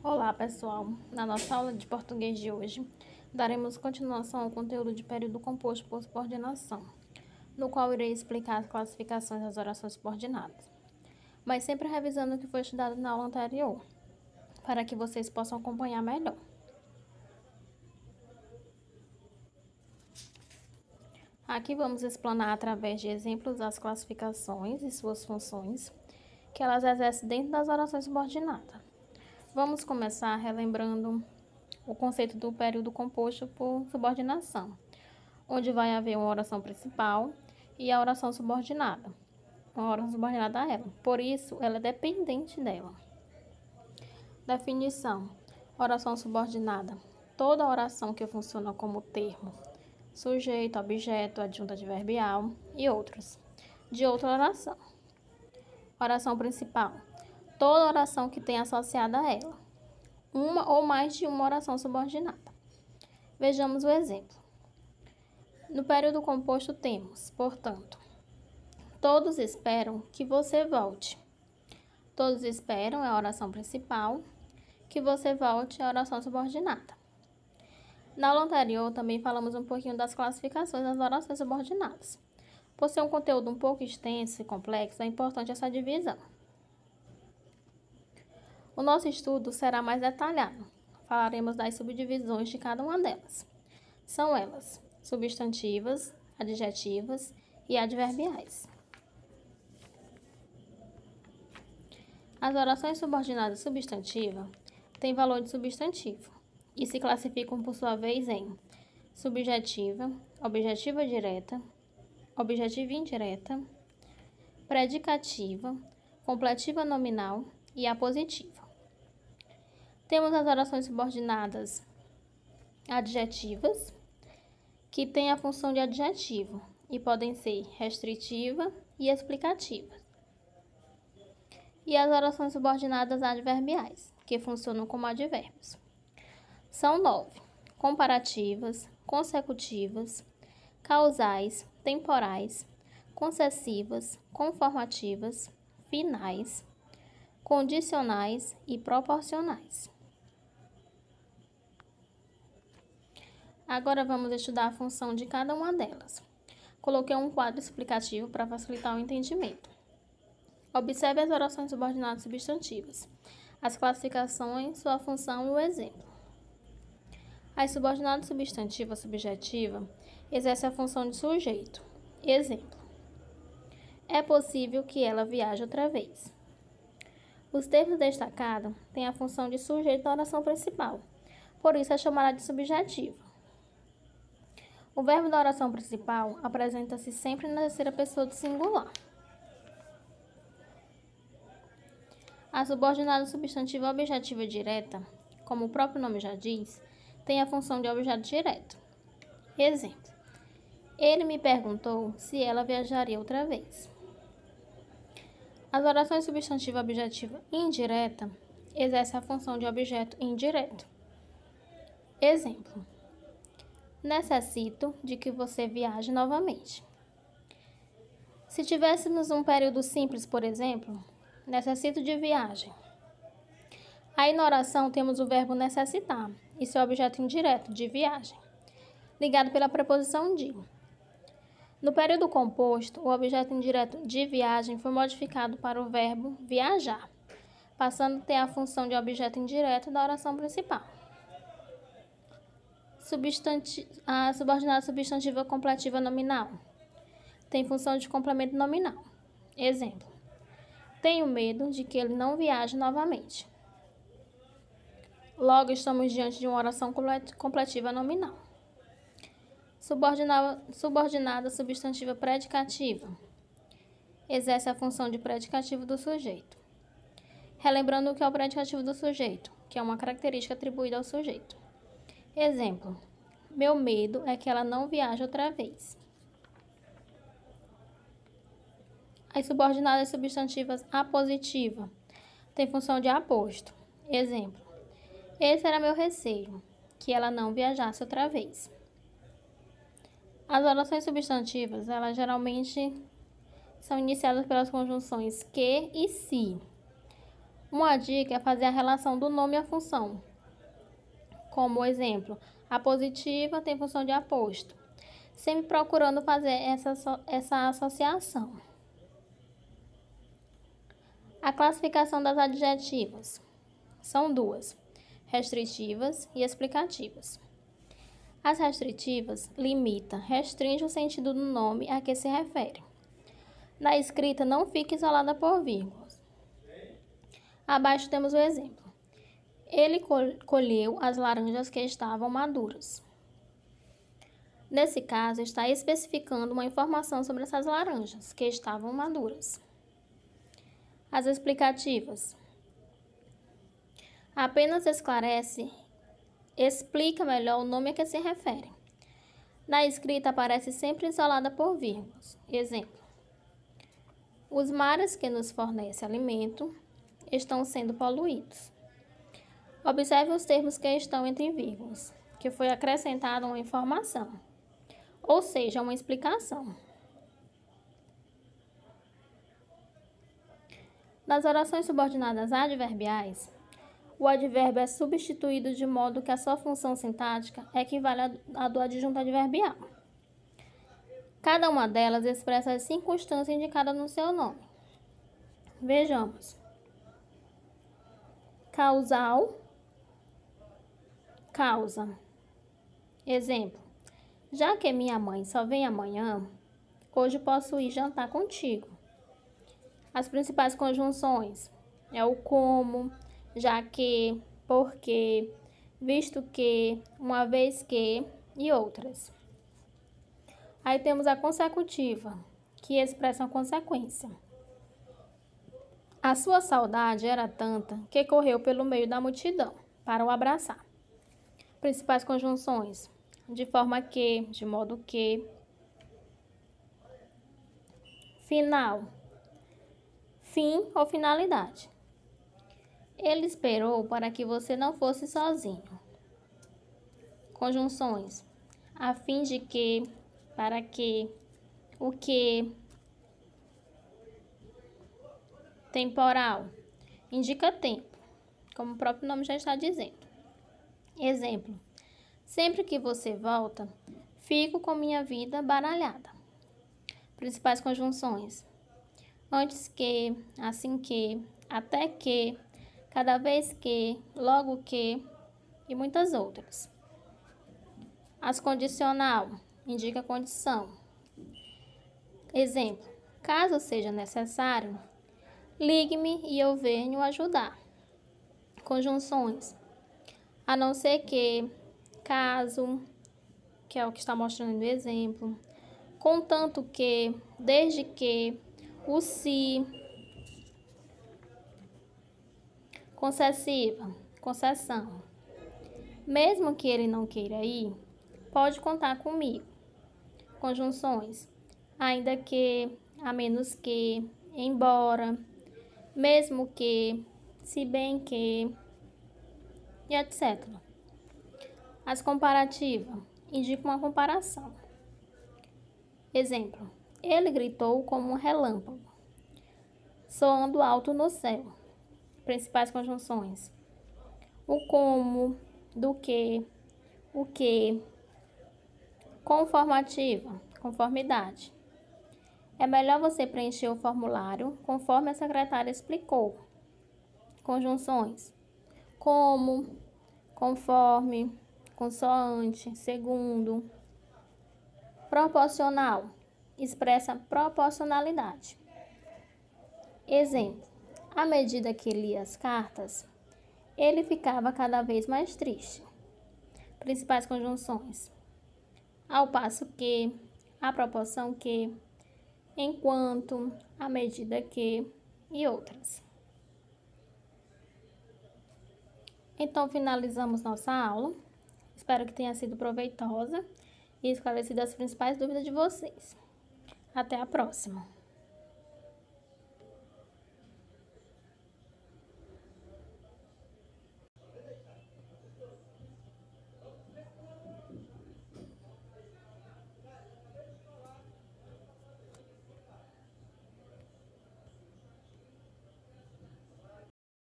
Olá, pessoal! Na nossa aula de português de hoje, daremos continuação ao conteúdo de período composto por subordinação, no qual irei explicar as classificações das orações subordinadas, mas sempre revisando o que foi estudado na aula anterior, para que vocês possam acompanhar melhor. Aqui vamos explanar através de exemplos as classificações e suas funções que elas exercem dentro das orações subordinadas. Vamos começar relembrando o conceito do período composto por subordinação, onde vai haver uma oração principal e a oração subordinada, uma oração subordinada a ela. Por isso, ela é dependente dela. Definição: oração subordinada: toda oração que funciona como termo, sujeito, objeto, adjunto adverbial e outros, de outra oração. Oração principal: toda oração que tem associada a ela uma ou mais de uma oração subordinada. Vejamos o exemplo. No período composto temos, portanto, todos esperam que você volte. Todos esperam é a oração principal, que você volte é a oração subordinada. Na aula anterior também falamos um pouquinho das classificações das orações subordinadas. Por ser um conteúdo um pouco extenso e complexo, é importante essa divisão. O nosso estudo será mais detalhado. Falaremos das subdivisões de cada uma delas. São elas: substantivas, adjetivas e adverbiais. As orações subordinadas substantivas têm valor de substantivo e se classificam por sua vez em subjetiva, objetiva direta, objetiva indireta, predicativa, completiva nominal e apositiva. Temos as orações subordinadas adjetivas, que têm a função de adjetivo e podem ser restritiva e explicativa. E as orações subordinadas adverbiais, que funcionam como advérbios. São 9: comparativas, consecutivas, causais, temporais, concessivas, conformativas, finais, condicionais e proporcionais. Agora vamos estudar a função de cada uma delas. Coloquei um quadro explicativo para facilitar o entendimento. Observe as orações subordinadas substantivas, as classificações, sua função e o exemplo. As subordinadas substantiva subjetiva exercem a função de sujeito. Exemplo: é possível que ela viaje outra vez. Os termos destacados têm a função de sujeito da oração principal, por isso é chamada de subjetiva. O verbo da oração principal apresenta-se sempre na terceira pessoa do singular. A subordinada substantiva objetiva direta, como o próprio nome já diz, tem a função de objeto direto. Exemplo: ele me perguntou se ela viajaria outra vez. As orações substantiva objetiva indireta exercem a função de objeto indireto. Exemplo: necessito de que você viaje novamente. Se tivéssemos um período simples, por exemplo, necessito de viagem. Aí na oração temos o verbo necessitar e seu objeto indireto, de viagem, ligado pela preposição de. No período composto, o objeto indireto de viagem foi modificado para o verbo viajar, passando a ter a função de objeto indireto da oração principal. A subordinada substantiva completiva nominal tem função de complemento nominal. Exemplo: tenho medo de que ele não viaje novamente. Logo, estamos diante de uma oração completiva nominal. Subordinada substantiva predicativa exerce a função de predicativo do sujeito. Relembrando o que é o predicativo do sujeito, que é uma característica atribuída ao sujeito. Exemplo: meu medo é que ela não viaje outra vez. As subordinadas substantivas apositiva têm função de aposto. Exemplo: esse era meu receio, que ela não viajasse outra vez. As orações substantivas, elas geralmente são iniciadas pelas conjunções que e se. Uma dica é fazer a relação do nome e a função. Como exemplo, a positiva tem função de aposto. Sempre procurando fazer essa associação. A classificação das adjetivas são duas: restritivas e explicativas. As restritivas limita, restringe o sentido do nome a que se refere. Na escrita, não fica isolada por vírgulas. Abaixo temos o exemplo. Ele colheu as laranjas que estavam maduras. Nesse caso, está especificando uma informação sobre essas laranjas que estavam maduras. As explicativas apenas esclarece, explica melhor o nome a que se refere. Na escrita, aparece sempre isolada por vírgulas. Exemplo: os mares que nos fornecem alimento estão sendo poluídos. Observe os termos que estão entre vírgulas, que foi acrescentada uma informação, ou seja, uma explicação. Nas orações subordinadas adverbiais, o advérbio é substituído de modo que a sua função sintática equivale à do adjunto adverbial. Cada uma delas expressa as circunstâncias indicadas no seu nome. Vejamos. Causal, causa. Exemplo: já que minha mãe só vem amanhã, hoje posso ir jantar contigo. As principais conjunções é o como, já que, porque, visto que, uma vez que e outras. Aí temos a consecutiva, que expressa uma consequência. A sua saudade era tanta que correu pelo meio da multidão para o abraçar. Principais conjunções: de forma que, de modo que. Final, fim ou finalidade. Ele esperou para que você não fosse sozinho. Conjunções: a fim de que, para que, o que. Temporal, indica tempo, como o próprio nome já está dizendo. Exemplo: sempre que você volta, fico com minha vida baralhada. Principais conjunções: antes que, assim que, até que, cada vez que, logo que e muitas outras. As condicional, indica condição. Exemplo: caso seja necessário, ligue-me e eu venho ajudar. Conjunções: a não ser que, caso, que é o que está mostrando no exemplo, contanto que, desde que, o se. Concessiva, concessão. Mesmo que ele não queira ir, pode contar comigo. Conjunções: ainda que, a menos que, embora, mesmo que, se bem que, e etc. As comparativas indicam uma comparação. Exemplo: ele gritou como um relâmpago, soando alto no céu. Principais conjunções: o como, do que, o que. Conformativa, conformidade. É melhor você preencher o formulário conforme a secretária explicou. Conjunções: como, conforme, consoante, segundo. Proporcional, expressa proporcionalidade. Exemplo: à medida que lia as cartas, ele ficava cada vez mais triste. Principais conjunções: ao passo que, à proporção que, enquanto, à medida que e outras. Então, finalizamos nossa aula. Espero que tenha sido proveitosa e esclarecido as principais dúvidas de vocês. Até a próxima!